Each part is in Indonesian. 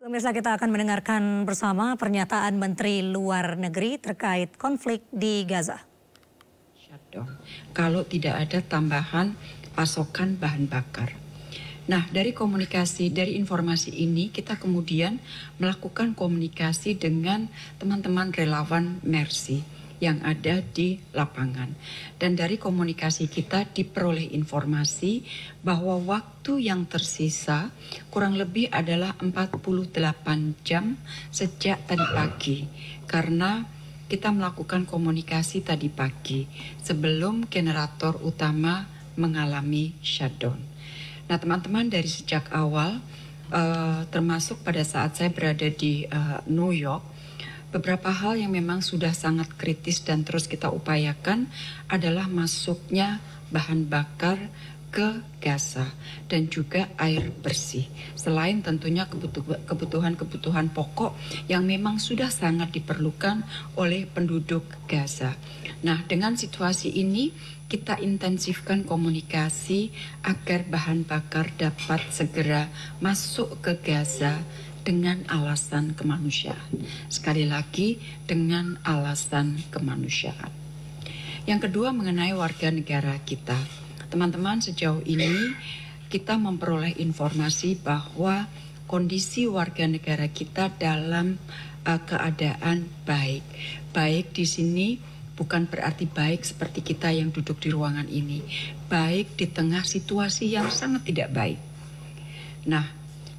Pemirsa, kita akan mendengarkan bersama pernyataan Menteri Luar Negeri terkait konflik di Gaza. Kalau tidak ada tambahan pasokan bahan bakar. Nah, dari informasi ini kita kemudian melakukan komunikasi dengan teman-teman relawan Mercy yang ada di lapangan. Dan dari komunikasi kita diperoleh informasi bahwa waktu yang tersisa kurang lebih adalah 48 jam sejak tadi pagi. Karena kita melakukan komunikasi tadi pagi sebelum generator utama mengalami shutdown. Nah, teman-teman, dari sejak awal, termasuk pada saat saya berada di New York, beberapa hal yang memang sudah sangat kritis dan terus kita upayakan adalah masuknya bahan bakar ke Gaza dan juga air bersih. Selain tentunya kebutuhan-kebutuhan pokok yang memang sudah sangat diperlukan oleh penduduk Gaza. Nah, dengan situasi ini kita intensifkan komunikasi agar bahan bakar dapat segera masuk ke Gaza dengan alasan kemanusiaan. Sekali lagi, dengan alasan kemanusiaan. Yang kedua, mengenai warga negara kita. Teman-teman, sejauh ini kita memperoleh informasi bahwa kondisi warga negara kita dalam keadaan baik. Baik di sini bukan berarti baik seperti kita yang duduk di ruangan ini. Baik di tengah situasi yang sangat tidak baik. Nah,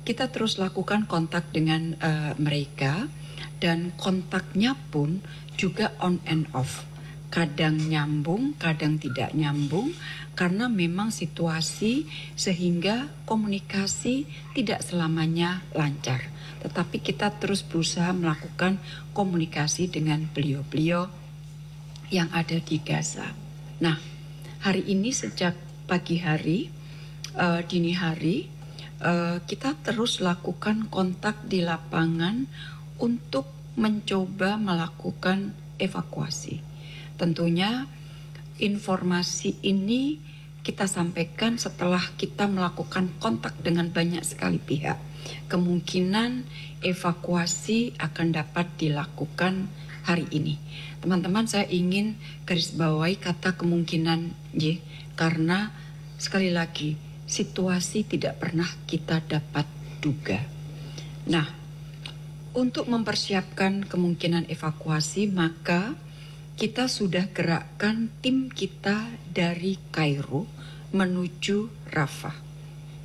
kita terus lakukan kontak dengan mereka dan kontaknya pun juga on and off. Kadang nyambung, kadang tidak nyambung karena memang situasi sehingga komunikasi tidak selamanya lancar. Tetapi kita terus berusaha melakukan komunikasi dengan beliau-beliau yang ada di Gaza. Nah, hari ini sejak pagi hari, dini hari, kita terus lakukan kontak di lapangan untuk mencoba melakukan evakuasi. Tentunya informasi ini kita sampaikan setelah kita melakukan kontak dengan banyak sekali pihak. Kemungkinan evakuasi akan dapat dilakukan hari ini. Teman-teman, saya ingin garis bawahi kata kemungkinan karena sekali lagi situasi tidak pernah kita dapat duga. Nah, untuk mempersiapkan kemungkinan evakuasi, maka kita sudah gerakkan tim kita dari Kairo menuju Rafah.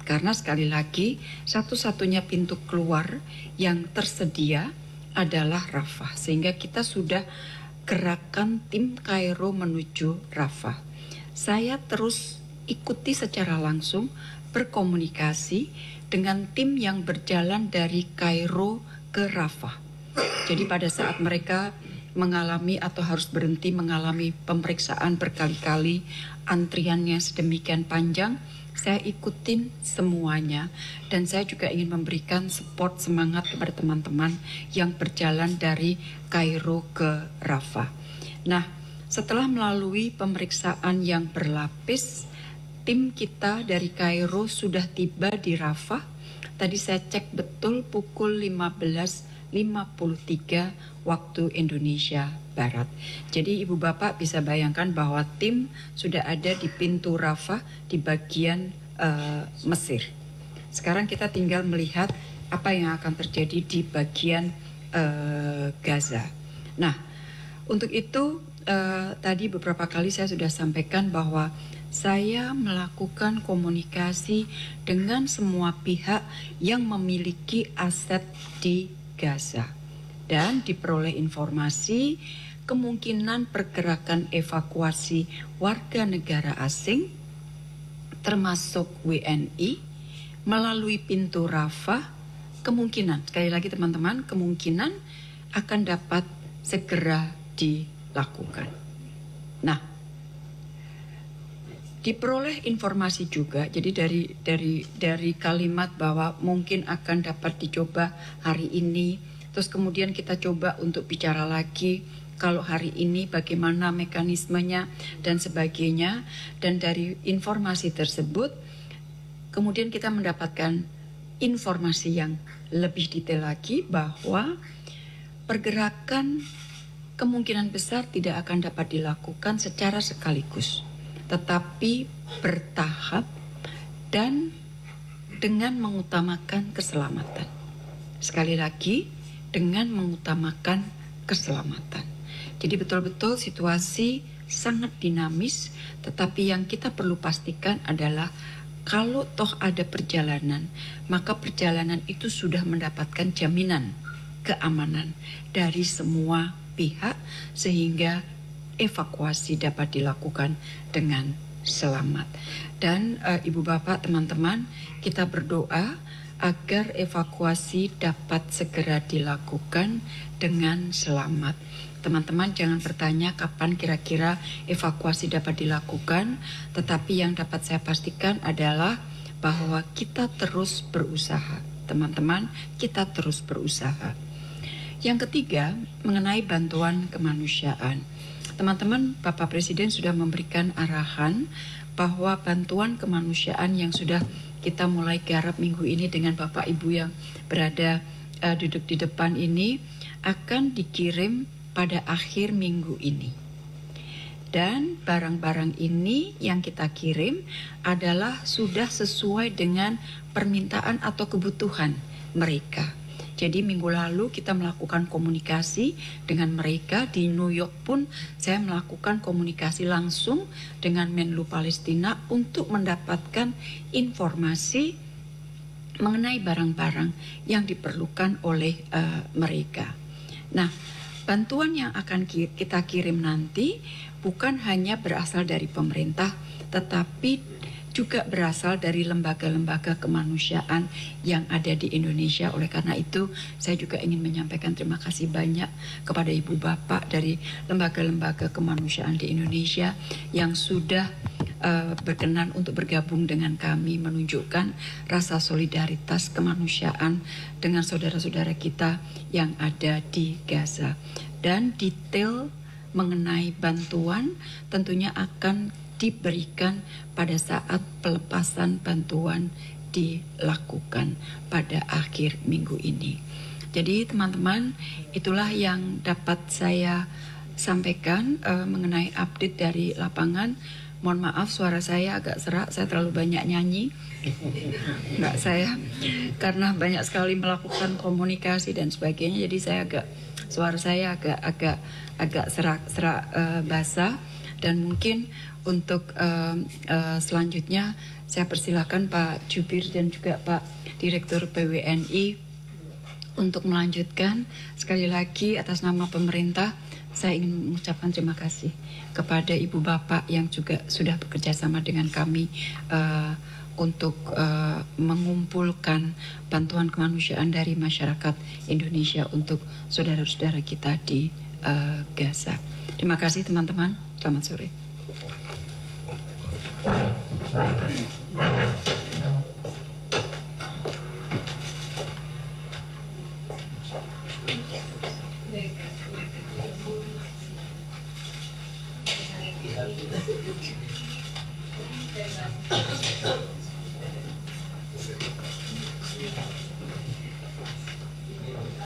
Karena sekali lagi, satu-satunya pintu keluar yang tersedia adalah Rafah. Sehingga kita sudah gerakkan tim Kairo menuju Rafah. Saya terus ikuti secara langsung berkomunikasi dengan tim yang berjalan dari Kairo ke Rafah. Jadi pada saat mereka mengalami atau harus berhenti mengalami pemeriksaan berkali-kali, antriannya sedemikian panjang, saya ikutin semuanya dan saya juga ingin memberikan support semangat kepada teman-teman yang berjalan dari Kairo ke Rafah. Nah, setelah melalui pemeriksaan yang berlapis, tim kita dari Kairo sudah tiba di Rafah. Tadi saya cek betul pukul 15.53 waktu Indonesia Barat. Jadi Ibu Bapak bisa bayangkan bahwa tim sudah ada di pintu Rafah di bagian Mesir. Sekarang kita tinggal melihat apa yang akan terjadi di bagian Gaza. Nah, untuk itu tadi beberapa kali saya sudah sampaikan bahwa saya melakukan komunikasi dengan semua pihak yang memiliki aset di Gaza. Dan diperoleh informasi kemungkinan pergerakan evakuasi warga negara asing termasuk WNI melalui pintu Rafah kemungkinan, sekali lagi teman-teman, kemungkinan akan dapat segera dilakukan. Nah, diperoleh informasi juga, jadi dari kalimat bahwa mungkin akan dapat dicoba hari ini, terus kemudian kita coba untuk bicara lagi kalau hari ini bagaimana mekanismenya dan sebagainya. Dan dari informasi tersebut kemudian kita mendapatkan informasi yang lebih detail lagi bahwa pergerakan kemungkinan besar tidak akan dapat dilakukan secara sekaligus, tetapi bertahap dan dengan mengutamakan keselamatan. Sekali lagi, dengan mengutamakan keselamatan. Jadi betul-betul situasi sangat dinamis, tetapi yang kita perlu pastikan adalah kalau toh ada perjalanan, maka perjalanan itu sudah mendapatkan jaminan keamanan dari semua pihak sehingga evakuasi dapat dilakukan dengan selamat. Dan Ibu Bapak, teman-teman, kita berdoa agar evakuasi dapat segera dilakukan dengan selamat. Teman-teman jangan bertanya kapan kira-kira evakuasi dapat dilakukan, tetapi yang dapat saya pastikan adalah bahwa kita terus berusaha. Teman-teman, kita terus berusaha. Yang ketiga, mengenai bantuan kemanusiaan. Teman-teman, Bapak Presiden sudah memberikan arahan bahwa bantuan kemanusiaan yang sudah kita mulai garap minggu ini dengan Bapak Ibu yang berada duduk di depan ini akan dikirim pada akhir minggu ini. Dan barang-barang ini yang kita kirim adalah sudah sesuai dengan permintaan atau kebutuhan mereka. Jadi minggu lalu kita melakukan komunikasi dengan mereka. Di New York pun saya melakukan komunikasi langsung dengan Menlu Palestina untuk mendapatkan informasi mengenai barang-barang yang diperlukan oleh mereka. Nah, bantuan yang akan kita kirim nanti bukan hanya berasal dari pemerintah, tetapi juga berasal dari lembaga-lembaga kemanusiaan yang ada di Indonesia. Oleh karena itu, saya juga ingin menyampaikan terima kasih banyak kepada Ibu Bapak dari lembaga-lembaga kemanusiaan di Indonesia yang sudah berkenan untuk bergabung dengan kami, menunjukkan rasa solidaritas kemanusiaan dengan saudara-saudara kita yang ada di Gaza. Dan detail mengenai bantuan tentunya akan diberikan pada saat pelepasan bantuan dilakukan pada akhir minggu ini. Jadi teman-teman, itulah yang dapat saya sampaikan mengenai update dari lapangan. Mohon maaf suara saya agak serak, saya terlalu banyak nyanyi. Enggak, saya karena banyak sekali melakukan komunikasi dan sebagainya, jadi saya suara saya agak serak basah. Dan mungkin untuk selanjutnya saya persilakan Pak Jubir dan juga Pak Direktur PWNI untuk melanjutkan. Sekali lagi atas nama pemerintah saya ingin mengucapkan terima kasih kepada Ibu Bapak yang juga sudah bekerja sama dengan kami untuk mengumpulkan bantuan kemanusiaan dari masyarakat Indonesia untuk saudara-saudara kita di Gaza. Terima kasih teman-teman, selamat sore.